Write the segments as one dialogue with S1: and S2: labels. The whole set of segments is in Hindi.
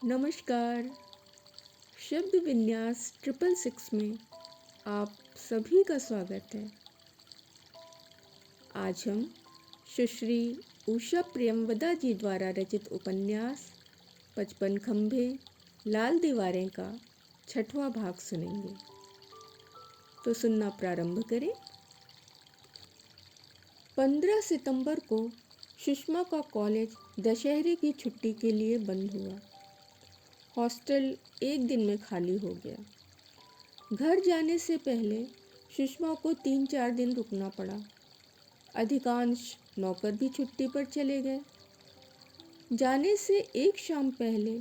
S1: नमस्कार। शब्द विन्यास 666 में आप सभी का स्वागत है। आज हम सुश्री उषा प्रियंवदा जी द्वारा रचित उपन्यास 55 खंभे लाल दीवारें का 6वां भाग सुनेंगे। तो सुनना प्रारंभ करें। 15 सितंबर को सुषमा का कॉलेज दशहरे की छुट्टी के लिए बंद हुआ। हॉस्टल एक दिन में खाली हो गया। घर जाने से पहले सुषमा को 3-4 दिन रुकना पड़ा। अधिकांश नौकर भी छुट्टी पर चले गए। जाने से एक शाम पहले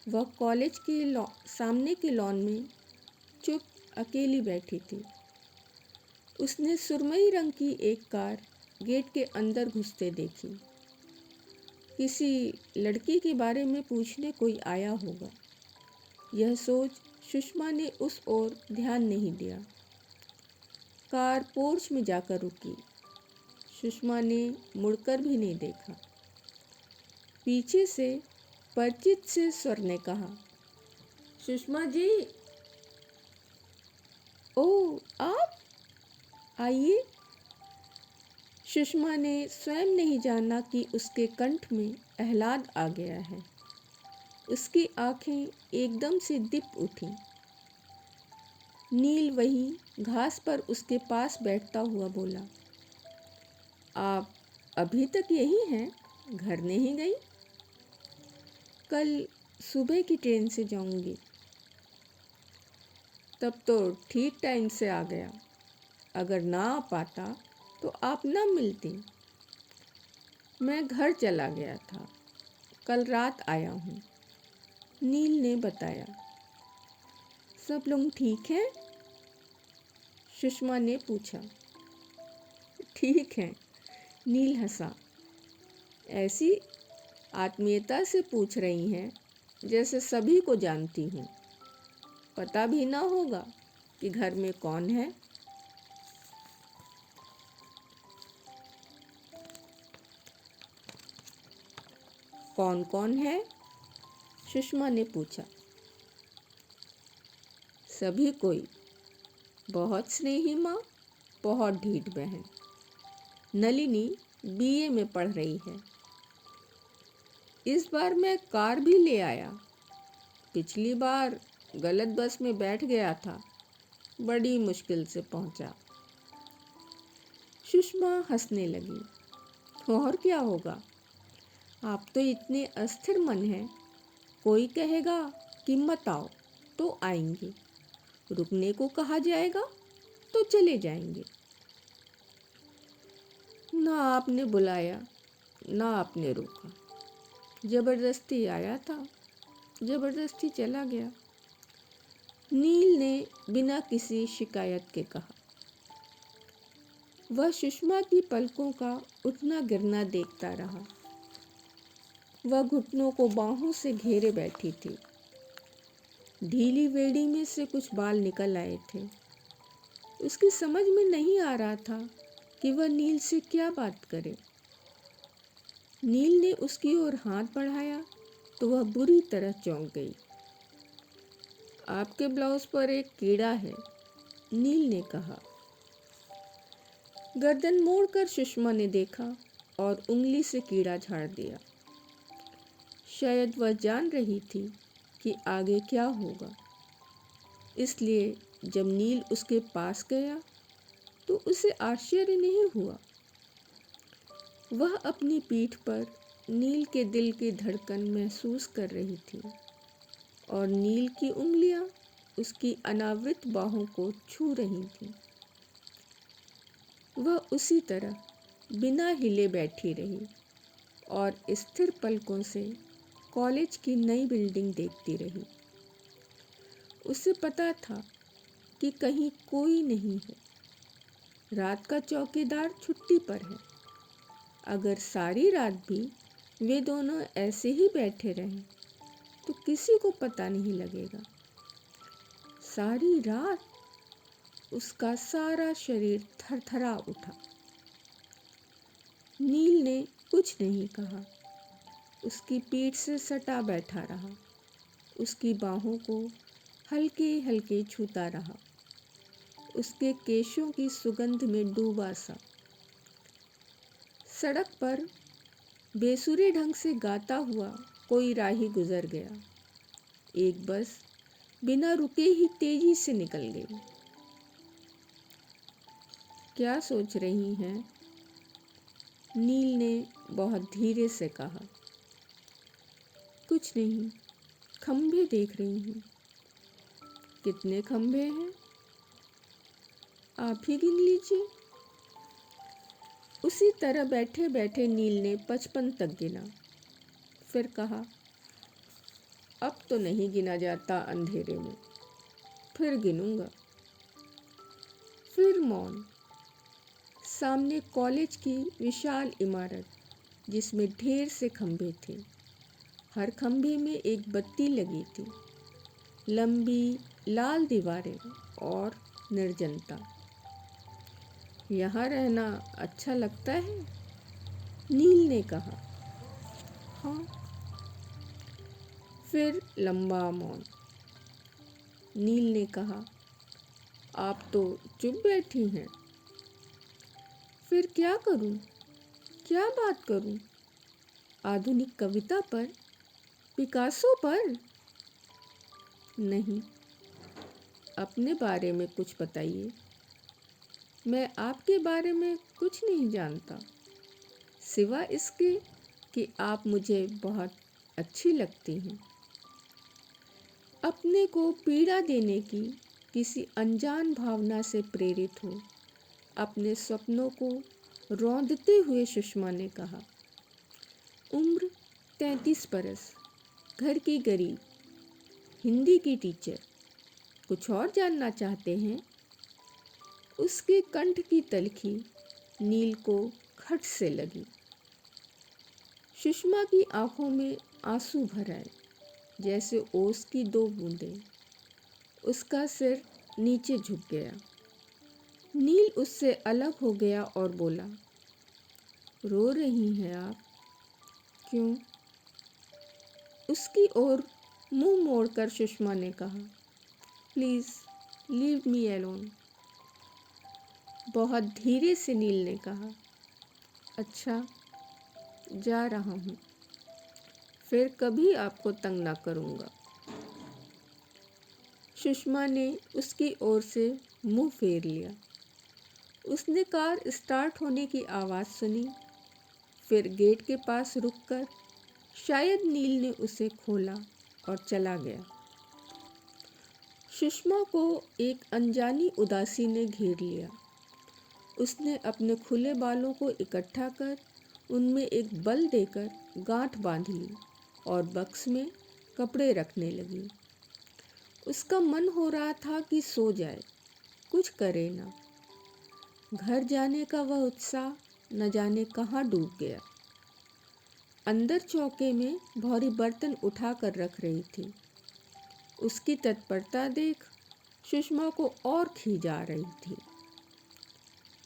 S1: वह कॉलेज के सामने के लॉन में चुप अकेली बैठी थी। उसने सुरमई रंग की एक कार गेट के अंदर घुसते देखी। किसी लड़की के बारे में पूछने कोई आया होगा। यह सोच सुषमा ने उस ओर ध्यान नहीं दिया। कार पोर्च में जाकर रुकी। सुषमा ने मुड़कर भी नहीं देखा। पीछे से परिचित से स्वर ने कहा, सुषमा जी। ओह, आप आइए। सुषमा ने स्वयं नहीं जाना कि उसके कंठ में आह्लाद आ गया है। उसकी आंखें एकदम से दीप उठी। नील वहीं घास पर उसके पास बैठता हुआ बोला, आप अभी तक यही हैं? घर नहीं गई? कल सुबह की ट्रेन से जाऊंगी। तब तो ठीक टाइम से आ गया। अगर ना आ पाता तो आप ना मिलती। मैं घर चला गया था। कल रात आया हूँ, नील ने बताया। सब लोग ठीक हैं? सुषमा ने पूछा। ठीक है, नील हंसा। ऐसी आत्मीयता से पूछ रही हैं जैसे सभी को जानती हूँ। पता भी ना होगा कि घर में कौन है। कौन कौन है? सुषमा ने पूछा। सभी कोई। बहुत स्नेही माँ, बहुत ढीठ बहन। नलिनी बीए में पढ़ रही है। इस बार मैं कार भी ले आया। पिछली बार गलत बस में बैठ गया था, बड़ी मुश्किल से पहुंचा। सुषमा हंसने लगी। और क्या होगा, आप तो इतने अस्थिर मन हैं। कोई कहेगा कि मत आओ तो आएंगे, रुकने को कहा जाएगा तो चले जाएंगे। ना आपने बुलाया, ना आपने रोका। जबरदस्ती आया था, जबरदस्ती चला गया। नील ने बिना किसी शिकायत के कहा। वह सुषमा की पलकों का उठना गिरना देखता रहा। वह घुटनों को बाहों से घेरे बैठी थी। ढीली वेड़ी में से कुछ बाल निकल आए थे। उसकी समझ में नहीं आ रहा था कि वह नील से क्या बात करे। नील ने उसकी ओर हाथ बढ़ाया तो वह बुरी तरह चौंक गई। आपके ब्लाउज पर एक कीड़ा है, नील ने कहा। गर्दन मोड़कर सुषमा ने देखा और उंगली से कीड़ा झाड़ दिया। शायद वह जान रही थी कि आगे क्या होगा, इसलिए जब नील उसके पास गया तो उसे आश्चर्य नहीं हुआ। वह अपनी पीठ पर नील के दिल की धड़कन महसूस कर रही थी और नील की उंगलियां उसकी अनावृत बाहों को छू रही थीं। वह उसी तरह बिना हिले बैठी रही और स्थिर पलकों से कॉलेज की नई बिल्डिंग देखती रही। उसे पता था कि कहीं कोई नहीं है। रात का चौकीदार छुट्टी पर है। अगर सारी रात भी वे दोनों ऐसे ही बैठे रहें तो किसी को पता नहीं लगेगा। सारी रात उसका सारा शरीर थरथरा उठा। नील ने कुछ नहीं कहा, उसकी पीठ से सटा बैठा रहा। उसकी बाहों को हल्के हल्के छूता रहा, उसके केशों की सुगंध में डूबा सा। सड़क पर बेसुरे ढंग से गाता हुआ कोई राही गुजर गया। एक बस बिना रुके ही तेजी से निकल गई। क्या सोच रही हैं? नील ने बहुत धीरे से कहा। कुछ नहीं, खंभे देख रही हूँ। कितने खंभे हैं? आप ही गिन लीजिए। उसी तरह बैठे बैठे नील ने 55 तक गिना, फिर कहा, अब तो नहीं गिना जाता अंधेरे में, फिर गिनूंगा। फिर मौन। सामने कॉलेज की विशाल इमारत, जिसमें ढेर से खंभे थे। हर खंभे में एक बत्ती लगी थी। लंबी लाल दीवारें और निर्जनता। यहाँ रहना अच्छा लगता है? नील ने कहा। हाँ। फिर लंबा मौन। नील ने कहा, आप तो चुप बैठी हैं। फिर क्या करूं? क्या बात करूं? आधुनिक कविता पर? पिकासो पर? नहीं, अपने बारे में कुछ बताइए। मैं आपके बारे में कुछ नहीं जानता, सिवा इसके कि आप मुझे बहुत अच्छी लगती हैं। अपने को पीड़ा देने की किसी अनजान भावना से प्रेरित हो अपने सपनों को रौंदते हुए सुषमा ने कहा। उम्र 33 बरस, घर की गरीब, हिंदी की टीचर। कुछ और जानना चाहते हैं? उसके कंठ की तलखी नील को खट से लगी। सुषमा की आंखों में आंसू भर आए, जैसे ओस की 2 बूंदें। उसका सिर नीचे झुक गया। नील उससे अलग हो गया और बोला, रो रही हैं आप? क्यों? उसकी ओर मुंह मोड़कर सुषमा ने कहा, प्लीज़ लीव मी अलोन। बहुत धीरे से नील ने कहा, अच्छा, जा रहा हूँ, फिर कभी आपको तंग ना करूँगा। सुषमा ने उसकी ओर से मुंह फेर लिया। उसने कार स्टार्ट होने की आवाज़ सुनी, फिर गेट के पास रुककर शायद नील ने उसे खोला और चला गया। सुषमा को एक अनजानी उदासी ने घेर लिया। उसने अपने खुले बालों को इकट्ठा कर उनमें एक बल देकर गांठ बांध ली और बक्स में कपड़े रखने लगी। उसका मन हो रहा था कि सो जाए, कुछ करे ना। घर जाने का वह उत्साह न जाने कहाँ डूब गया। अंदर चौके में भारी बर्तन उठा कर रख रही थी। उसकी तत्परता देख सुषमा को और खींच आ रही थी।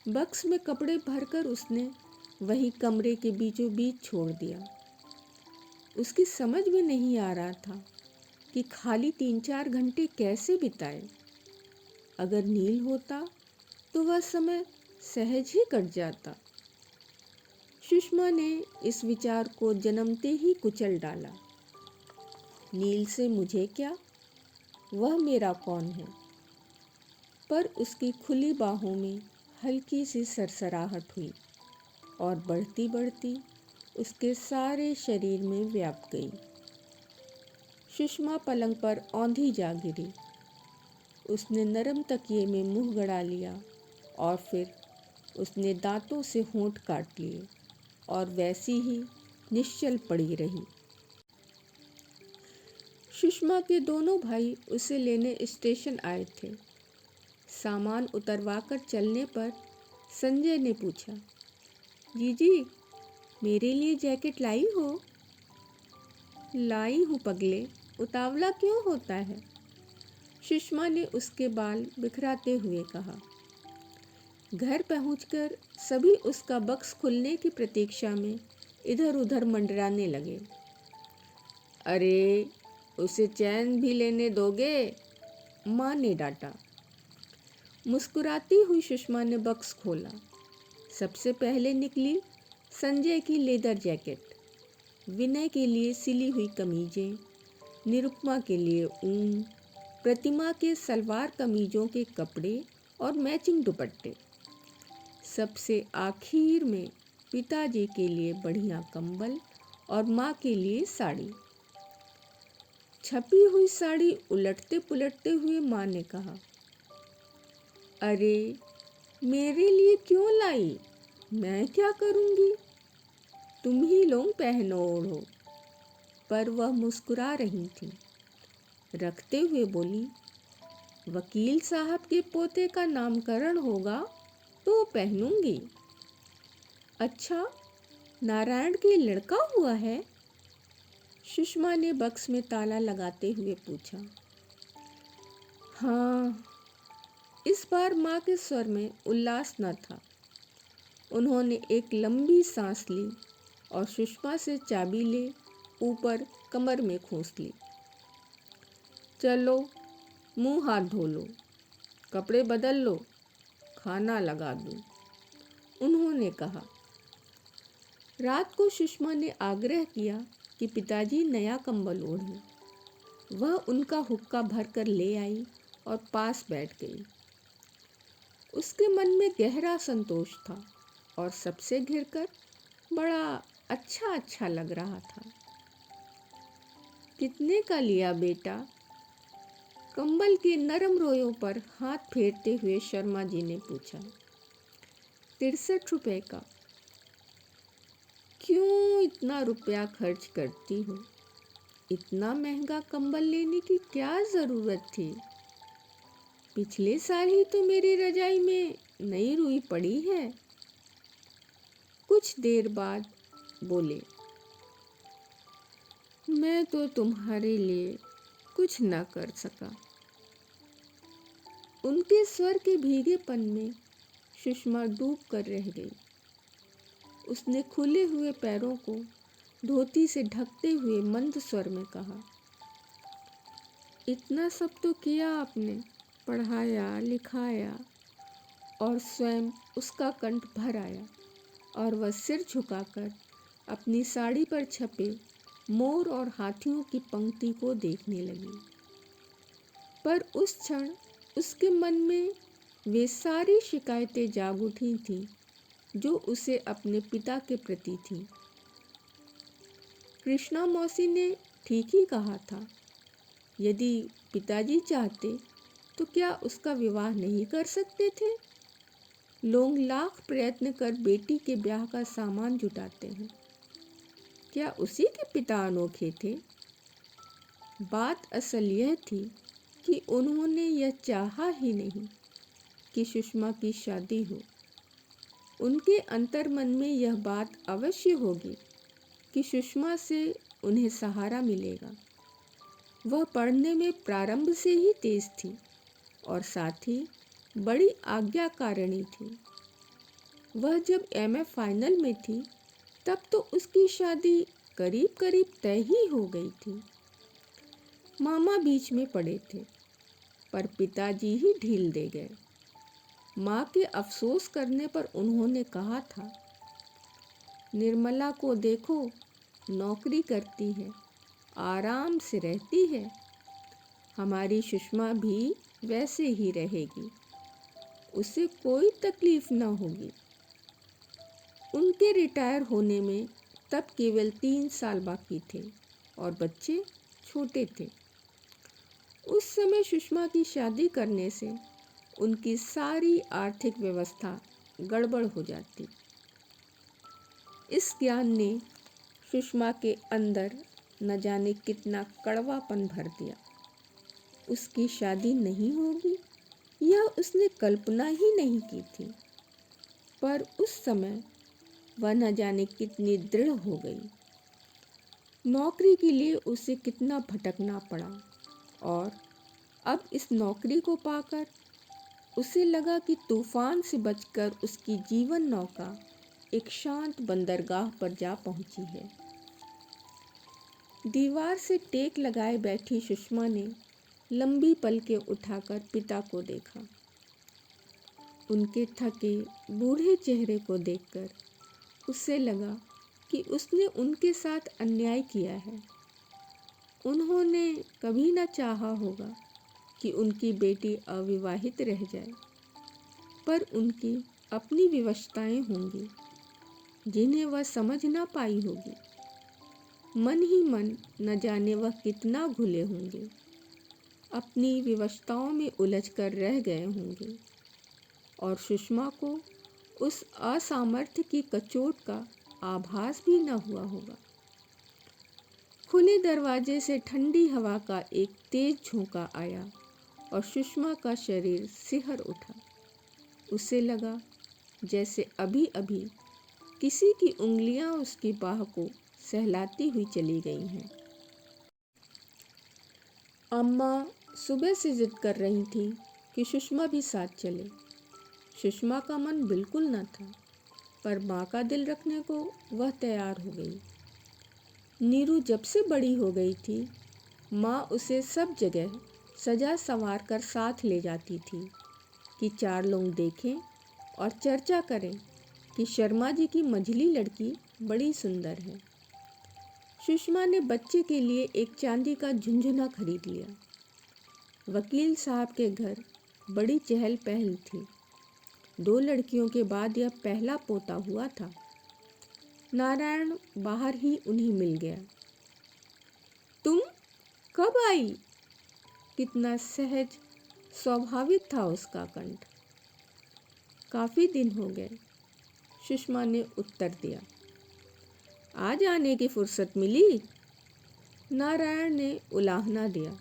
S1: बक्स में कपड़े भरकर उसने वहीं कमरे के बीचों बीच छोड़ दिया। उसकी समझ में नहीं आ रहा था कि खाली 3-4 घंटे कैसे बिताए। अगर नील होता तो वह समय सहज ही कट जाता। सुषमा ने इस विचार को जन्मते ही कुचल डाला। नील से मुझे क्या, वह मेरा कौन है? पर उसकी खुली बाहों में हल्की सी सरसराहट हुई और बढ़ती बढ़ती उसके सारे शरीर में व्याप गई। सुषमा पलंग पर औंधी जा गिरी। उसने नरम तकिए में मुंह गड़ा लिया और फिर उसने दांतों से होंठ काट लिए और वैसी ही निश्चल पड़ी रही। सुषमा के दोनों भाई उसे लेने स्टेशन आए थे। सामान उतरवाकर चलने पर संजय ने पूछा, जीजी, मेरे लिए जैकेट लाई हो? लाई हूँ पगले, उतावला क्यों होता है? सुषमा ने उसके बाल बिखराते हुए कहा। घर पहुंचकर सभी उसका बक्स खुलने की प्रतीक्षा में इधर उधर मंडराने लगे। अरे, उसे चैन भी लेने दोगे? माँ ने डांटा। मुस्कुराती हुई सुषमा ने बक्स खोला। सबसे पहले निकली संजय की लेदर जैकेट, विनय के लिए सिली हुई कमीजें, निरुपमा के लिए ऊन, प्रतिमा के सलवार कमीजों के कपड़े और मैचिंग दुपट्टे। सबसे आखिर में पिताजी के लिए बढ़िया कंबल और माँ के लिए साड़ी। छपी हुई साड़ी उलटते पुलटते हुए माँ ने कहा, अरे मेरे लिए क्यों लाई? मैं क्या करूँगी? तुम ही लोग पहनो ओढ़ो। पर वह मुस्कुरा रही थी। रखते हुए बोली, वकील साहब के पोते का नामकरण होगा तो पहनूंगी। अच्छा, नारायण के लड़का हुआ है? सुषमा ने बक्स में ताला लगाते हुए पूछा। हाँ। इस बार माँ के स्वर में उल्लास न था। उन्होंने एक लंबी सांस ली और सुषमा से चाबी ले ऊपर कमर में खोस ली। चलो, मुंह हाथ धो लो, कपड़े बदल लो, खाना लगा दूं, उन्होंने कहा। रात को सुषमा ने आग्रह किया कि पिताजी नया कंबल ओढ़ें। वह उनका हुक्का भर कर ले आई और पास बैठ गई। उसके मन में गहरा संतोष था और सबसे घिरकर बड़ा अच्छा अच्छा लग रहा था। कितने का लिया बेटा? कंबल के नरम रोयों पर हाथ फेरते हुए शर्मा जी ने पूछा। 63 रुपए का। क्यों इतना रुपया खर्च करती हो? इतना महंगा कंबल लेने की क्या ज़रूरत थी? पिछले साल ही तो मेरी रजाई में नई रुई पड़ी है। कुछ देर बाद बोले, मैं तो तुम्हारे लिए कुछ न कर सका। उनके स्वर के भीगेपन में सुषमा डूब कर रह गई। उसने खुले हुए पैरों को धोती से ढकते हुए मंद स्वर में कहा, इतना सब तो किया आपने, पढ़ाया लिखाया। और स्वयं उसका कंठ भर आया और वह सिर झुकाकर अपनी साड़ी पर छपे मोर और हाथियों की पंक्ति को देखने लगी। पर उस क्षण उसके मन में वे सारी शिकायतें जाग उठी थीं जो उसे अपने पिता के प्रति थी। कृष्णा मौसी ने ठीक ही कहा था। यदि पिताजी चाहते तो क्या उसका विवाह नहीं कर सकते थे? लोग लाख प्रयत्न कर बेटी के ब्याह का सामान जुटाते हैं। क्या उसी के पिता अनोखे थे? बात असल यह थी कि उन्होंने यह चाहा ही नहीं कि सुषमा की शादी हो। उनके अंतर्मन में यह बात अवश्य होगी कि सुषमा से उन्हें सहारा मिलेगा। वह पढ़ने में प्रारंभ से ही तेज थी और साथ ही बड़ी आज्ञाकारिणी थी। वह जब एमए फाइनल में थी तब तो उसकी शादी करीब करीब तय ही हो गई थी। मामा बीच में पड़े थे, पर पिताजी ही ढील दे गए। माँ के अफसोस करने पर उन्होंने कहा था, निर्मला को देखो, नौकरी करती है, आराम से रहती है। हमारी सुषमा भी वैसे ही रहेगी, उसे कोई तकलीफ न होगी। उनके रिटायर होने में तब केवल 3 साल बाकी थे और बच्चे छोटे थे। उस समय सुषमा की शादी करने से उनकी सारी आर्थिक व्यवस्था गड़बड़ हो जाती। इस ज्ञान ने सुषमा के अंदर न जाने कितना कड़वापन भर दिया। उसकी शादी नहीं होगी यह उसने कल्पना ही नहीं की थी। पर उस समय वह न जाने कितनी दृढ़ हो गई। नौकरी के लिए उसे कितना भटकना पड़ा और अब इस नौकरी को पाकर उसे लगा कि तूफान से बचकर उसकी जीवन नौका एक शांत बंदरगाह पर जा पहुंची है। दीवार से टेक लगाए बैठी सुषमा ने लंबी पलकें उठाकर पिता को देखा। उनके थके बूढ़े चेहरे को देखकर उसे लगा कि उसने उनके साथ अन्याय किया है। उन्होंने कभी न चाहा होगा कि उनकी बेटी अविवाहित रह जाए, पर उनकी अपनी विवशताएं होंगी जिन्हें वह समझ ना पाई होगी। मन ही मन न जाने वह कितना घुले होंगे, अपनी विवशताओं में उलझ कर रह गए होंगे और सुषमा को उस असामर्थ्य की कचोट का आभास भी न हुआ होगा। खुले दरवाजे से ठंडी हवा का एक तेज झोंका आया और सुषमा का शरीर सिहर उठा। उसे लगा जैसे अभी अभी किसी की उंगलियां उसकी बाह को सहलाती हुई चली गई हैं। अम्मा सुबह से जिद कर रही थी कि सुषमा भी साथ चले। सुषमा का मन बिल्कुल न था, पर माँ का दिल रखने को वह तैयार हो गई। नीरू जब से बड़ी हो गई थी, माँ उसे सब जगह सजा संवार कर साथ ले जाती थी कि 4 लोग देखें और चर्चा करें कि शर्मा जी की मझली लड़की बड़ी सुंदर है। सुषमा ने बच्चे के लिए एक चांदी का झुनझुना खरीद लिया। वकील साहब के घर बड़ी चहल पहल थी। 2 लड़कियों के बाद यह पहला पोता हुआ था। नारायण बाहर ही उन्हें मिल गया। तुम कब आई? कितना सहज स्वाभाविक था उसका कंठ। काफी दिन हो गए, सुषमा ने उत्तर दिया। आज आने की फुर्सत मिली? नारायण ने उलाहना दिया।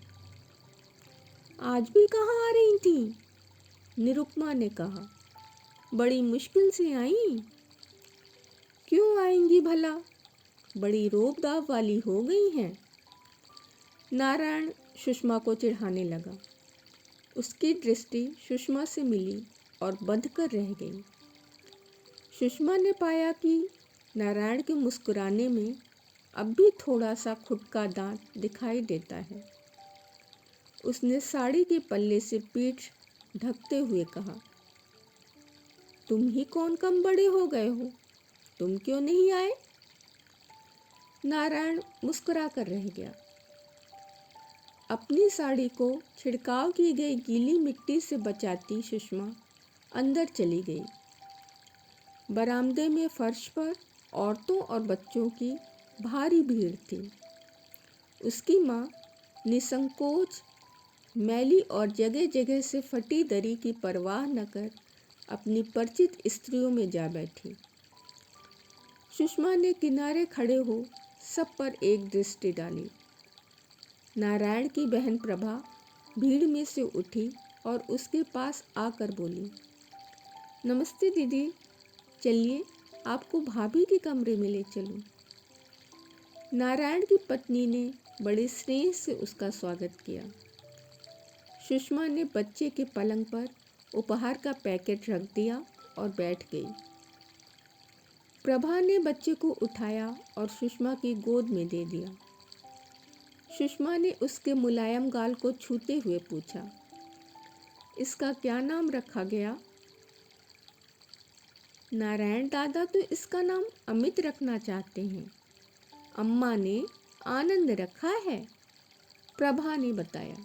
S1: आज भी कहाँ आ रही थी? निरुपमा ने कहा। बड़ी मुश्किल से आई। क्यों आएंगी भला? बड़ी रोब-दाब वाली हो गई हैं। नारायण सुषमा को चिढ़ाने लगा। उसकी दृष्टि सुषमा से मिली और बंध कर रह गई। सुषमा ने पाया कि नारायण के मुस्कुराने में अब भी थोड़ा सा खुटका दांत दिखाई देता है। उसने साड़ी के पल्ले से पीठ ढकते हुए कहा, तुम ही कौन कम बड़े हो गए हो? तुम क्यों नहीं आए? नारायण मुस्कुरा कर रह गया। अपनी साड़ी को छिड़काव की गई गीली मिट्टी से बचाती सुषमा अंदर चली गई। बरामदे में फर्श पर औरतों और बच्चों की भारी भीड़ थी। उसकी माँ निसंकोच मैली और जगह जगह से फटी दरी की परवाह न कर अपनी परिचित स्त्रियों में जा बैठी। सुषमा ने किनारे खड़े हो सब पर एक दृष्टि डाली। नारायण की बहन प्रभा भीड़ में से उठी और उसके पास आकर बोली, नमस्ते दीदी, चलिए आपको भाभी के कमरे में ले चलूं। नारायण की पत्नी ने बड़े स्नेह से उसका स्वागत किया। सुषमा ने बच्चे के पलंग पर उपहार का पैकेट रख दिया और बैठ गई। प्रभा ने बच्चे को उठाया और सुषमा की गोद में दे दिया। सुषमा ने उसके मुलायम गाल को छूते हुए पूछा, इसका क्या नाम रखा गया? नारायण दादा तो इसका नाम अमित रखना चाहते हैं। अम्मा ने आनंद रखा है, प्रभा ने बताया।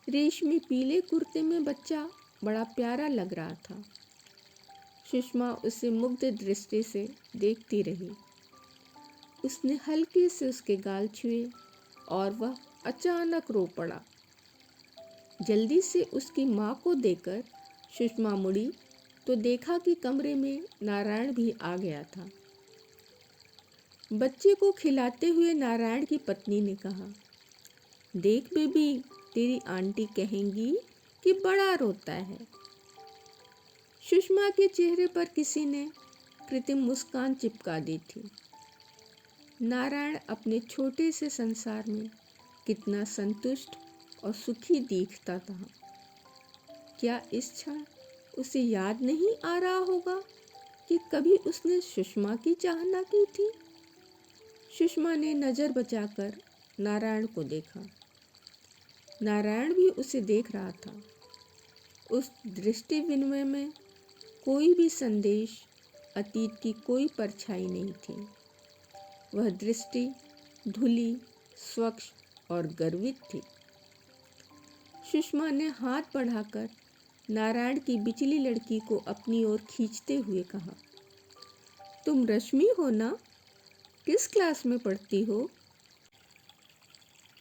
S1: रेशमी पीले कुर्ते में बच्चा बड़ा प्यारा लग रहा था। सुषमा उसे मुग्ध दृष्टि से देखती रही। उसने हल्के से उसके गाल छुए और वह अचानक रो पड़ा। जल्दी से उसकी माँ को देखकर सुषमा मुड़ी तो देखा कि कमरे में नारायण भी आ गया था। बच्चे को खिलाते हुए नारायण की पत्नी ने कहा, देख बेबी, तेरी आंटी कहेंगी कि बड़ा रोता है। सुषमा के चेहरे पर किसी ने कृत्रिम मुस्कान चिपका दी थी। नारायण अपने छोटे से संसार में कितना संतुष्ट और सुखी दिखता था। क्या इस क्षण उसे याद नहीं आ रहा होगा कि कभी उसने सुषमा की चाहना की थी? सुषमा ने नज़र बचाकर नारायण को देखा। नारायण भी उसे देख रहा था। उस दृष्टि विनिमय में कोई भी संदेश, अतीत की कोई परछाई नहीं थी। वह दृष्टि धुली, स्वच्छ और गर्वित थी। सुषमा ने हाथ बढ़ाकर नारायण की बिचली लड़की को अपनी ओर खींचते हुए कहा, तुम रश्मि हो ना? किस क्लास में पढ़ती हो?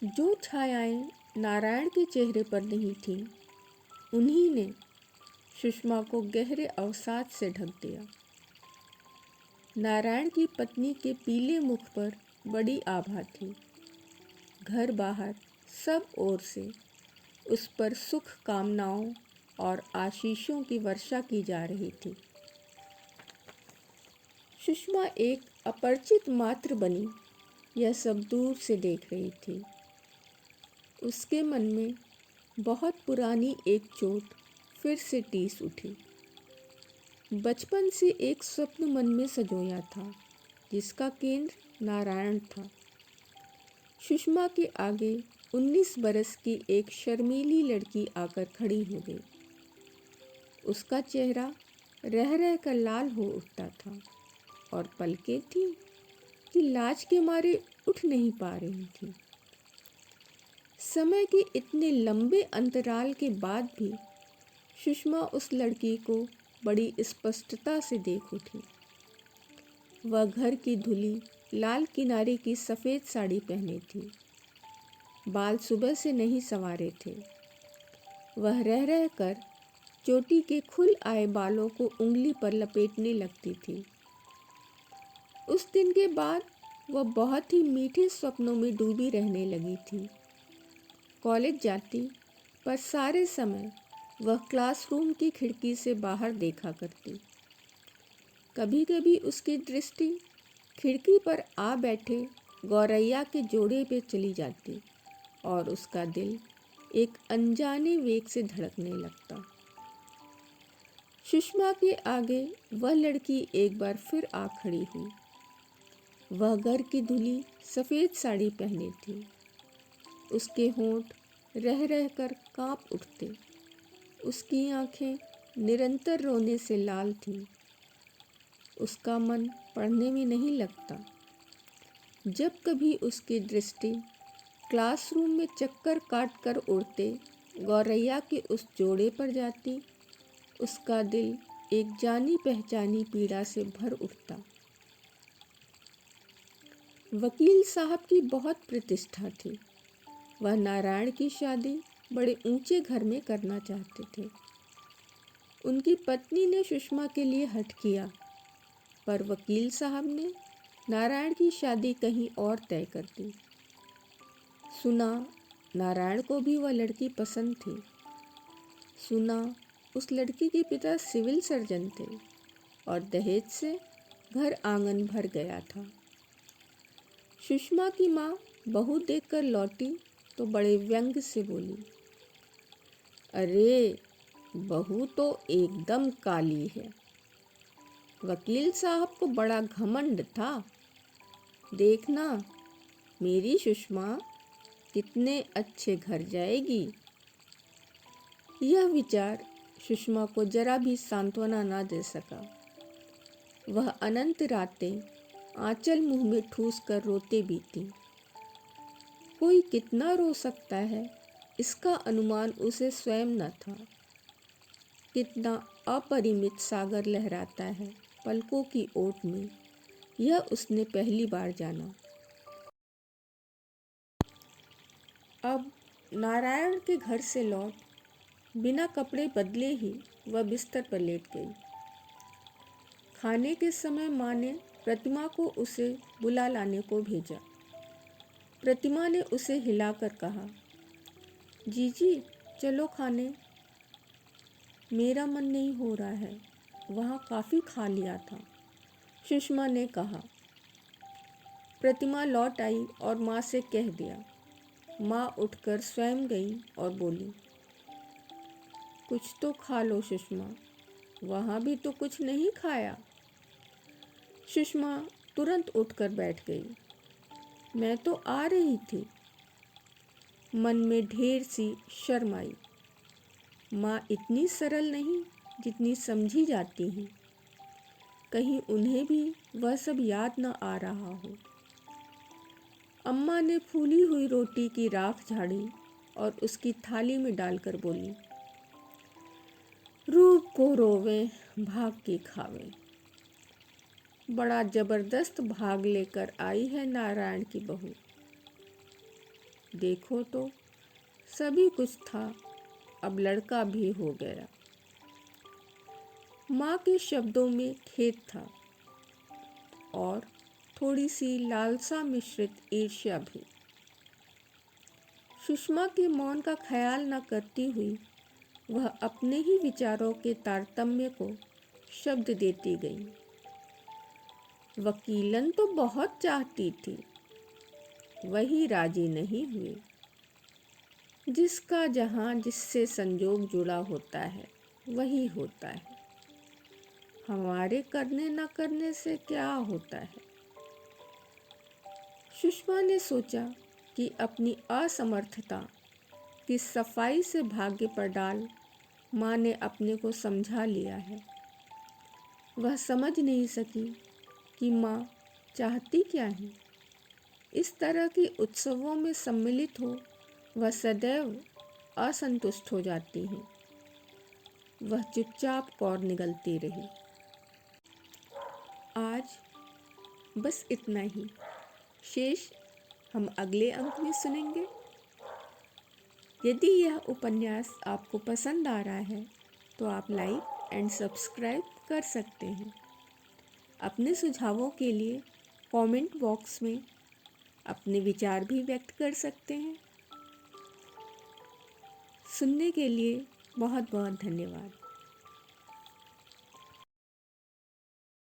S1: जो छायाएं नारायण के चेहरे पर नहीं थीं, उन्हीं ने सुषमा को गहरे अवसाद से ढक दिया। नारायण की पत्नी के पीले मुख पर बड़ी आभा थी। घर बाहर सब ओर से उस पर सुख कामनाओं और आशीषों की वर्षा की जा रही थी। सुषमा एक अपरिचित मात्र बनी यह सब दूर से देख रही थी। उसके मन में बहुत पुरानी एक चोट फिर से टीस उठी। बचपन से एक स्वप्न मन में संजोया था, जिसका केंद्र नारायण था। सुषमा के आगे 19 बरस की एक शर्मीली लड़की आकर खड़ी हो गई। उसका चेहरा रह रह कर लाल हो उठता था और पलकें थीं कि लाज के मारे उठ नहीं पा रही थी। समय के इतने लंबे अंतराल के बाद भी सुषमा उस लड़की को बड़ी स्पष्टता से देख उठी। वह घर की धुली लाल किनारे की सफ़ेद साड़ी पहने थी। बाल सुबह से नहीं संवारे थे। वह रह रह कर चोटी के खुल आए बालों को उंगली पर लपेटने लगती थी। उस दिन के बाद वह बहुत ही मीठे स्वप्नों में डूबी रहने लगी थी। कॉलेज जाती, पर सारे समय वह क्लासरूम की खिड़की से बाहर देखा करती। कभी कभी उसकी दृष्टि खिड़की पर आ बैठे गौरैया के जोड़े पे चली जाती और उसका दिल एक अनजाने वेग से धड़कने लगता। सुषमा के आगे वह लड़की एक बार फिर आ खड़ी हुई। वह घर की धुली सफ़ेद साड़ी पहने थी। उसके होंठ रह रह कर काँप उठते। उसकी आँखें निरंतर रोने से लाल थीं। उसका मन पढ़ने में नहीं लगता। जब कभी उसकी दृष्टि क्लासरूम में चक्कर काट कर उड़ते गौरैया के उस जोड़े पर जाती, उसका दिल एक जानी पहचानी पीड़ा से भर उठता। वकील साहब की बहुत प्रतिष्ठा थी। वह नारायण की शादी बड़े ऊंचे घर में करना चाहते थे। उनकी पत्नी ने सुषमा के लिए हठ किया, पर वकील साहब ने नारायण की शादी कहीं और तय कर दी। सुना नारायण को भी वह लड़की पसंद थी। सुना उस लड़की के पिता सिविल सर्जन थे और दहेज से घर आंगन भर गया था। सुषमा की माँ बहू देखकर लौटी तो बड़े व्यंग से बोली, अरे बहू तो एकदम काली है। वकील साहब को बड़ा घमंड था। देखना मेरी सुषमा कितने अच्छे घर जाएगी। यह विचार सुषमा को जरा भी सांत्वना न दे सका। वह अनंत रातें आंचल मुंह में ठूस कर रोते बीती। कोई कितना रो सकता है, इसका अनुमान उसे स्वयं न था। कितना अपरिमित सागर लहराता है पलकों की ओट में, यह उसने पहली बार जाना। अब नारायण के घर से लौट बिना कपड़े बदले ही वह बिस्तर पर लेट गई। खाने के समय माँ ने प्रतिमा को उसे बुला लाने को भेजा। प्रतिमा ने उसे हिलाकर कहा, जीजी चलो खाने। मेरा मन नहीं हो रहा है, वहाँ काफ़ी खा लिया था, सुषमा ने कहा। प्रतिमा लौट आई और माँ से कह दिया। माँ उठकर स्वयं गई और बोली, कुछ तो खा लो सुषमा, वहाँ भी तो कुछ नहीं खाया। सुषमा तुरंत उठकर बैठ गई। मैं तो आ रही थी। मन में ढेर सी शर्म आई। माँ इतनी सरल नहीं जितनी समझी जाती हैं। कहीं उन्हें भी वह सब याद न आ रहा हो। अम्मा ने फूली हुई रोटी की राख झाड़ी और उसकी थाली में डालकर बोली, रूप को रोवे भाग के खावे। बड़ा जबरदस्त भाग लेकर आई है नारायण की बहू। देखो तो सभी कुछ था, अब लड़का भी हो गया। माँ के शब्दों में खेद था और थोड़ी सी लालसा मिश्रित ईर्ष्या भी। सुषमा के मौन का ख्याल न करती हुई वह अपने ही विचारों के तारतम्य को शब्द देती गई। वकीलन तो बहुत चाहती थी, वही राजी नहीं हुए। जिसका जहाँ जिससे संजोग जुड़ा होता है वही होता है। हमारे करने न करने से क्या होता है। सुषमा ने सोचा कि अपनी असमर्थता की सफाई से भाग्य पर डाल माँ ने अपने को समझा लिया है। वह समझ नहीं सकी कि माँ चाहती क्या है। इस तरह के उत्सवों में सम्मिलित हो वह सदैव असंतुष्ट हो जाती हैं। वह चुपचाप कौर निगलती रही। आज बस इतना ही। शेष हम अगले अंक में सुनेंगे। यदि यह उपन्यास आपको पसंद आ रहा है तो आप लाइक एंड सब्सक्राइब कर सकते हैं। अपने सुझावों के लिए कमेंट बॉक्स में अपने विचार भी व्यक्त कर सकते हैं। सुनने के लिए बहुत बहुत धन्यवाद।